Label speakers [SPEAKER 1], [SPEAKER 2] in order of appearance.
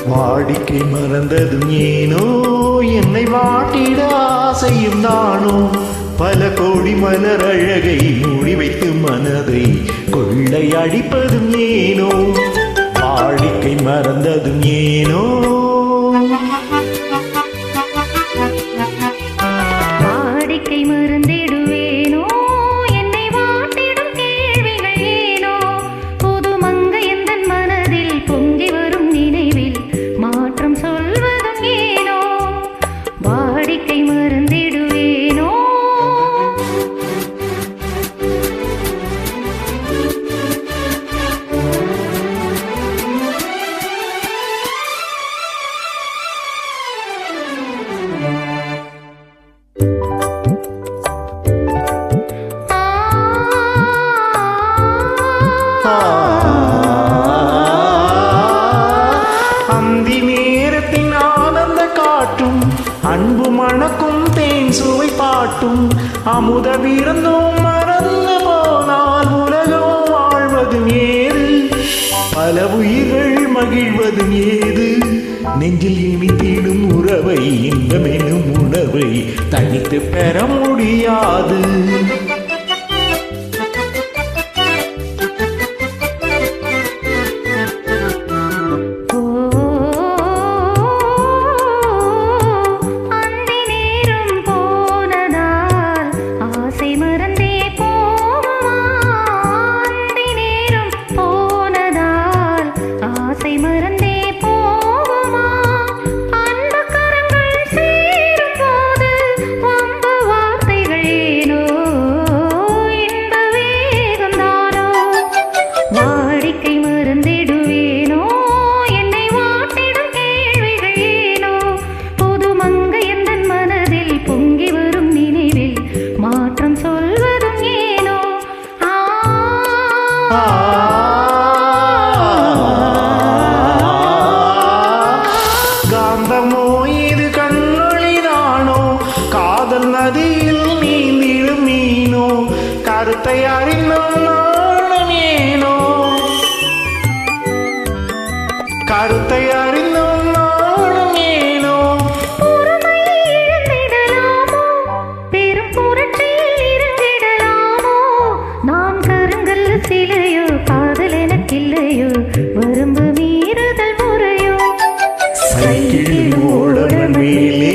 [SPEAKER 1] வாடிக்கை மறந்ததும் ஏனோ என்னை வாட்டிட ஆசையும் நானோ பல கோடி மலர் அழகை மூடி வைத்து மனதை கொள்ளை அடிப்பதும் ஏனோ வாடிக்கை மறந்ததும் ஏனோ
[SPEAKER 2] வாடிக்கை மறந்திடுவேனோ என்னை வாட்டிடும் கேள்விகள் ஏனோ புது மங்கை எந்தன் மனதில் பொங்கி வரும் நினைவில் மாற்றம் சொல்வதும் ஏனோ வாடிக்கை மறந்திடுவேனோ
[SPEAKER 1] அந்தி நேரத்தின் ஆனந்த காட்டும் அன்பு மணக்கும் தேன் சுவை பாட்டும் அமுத விருந்தும் மறந்து போனால் உலகம் வாழ்வதும் ஏது பல உயிர்கள் மகிழ்வதும் ஏது நெஞ்சில் இனித்திடும் உறவை இன்பமெனும் உணவை தனித்து பெற முடியாது காந்தமோ இது கண்ணொளிதானோ காதல் நதியில் நீந்திடும் மீனோ கருத்தை அறிந்தும் நாணமேனோ கருத்தை அறிந்தும் நாணமேனோ
[SPEAKER 2] பெரும் புரட்சியில் இருந்திடலாமோ நாம் கருங்கல் சிலையோ காதல் எனக்கில்லையோ வரும்பு மீறுதல் முறையோ
[SPEAKER 1] சைக்கிள் ஓட மேலே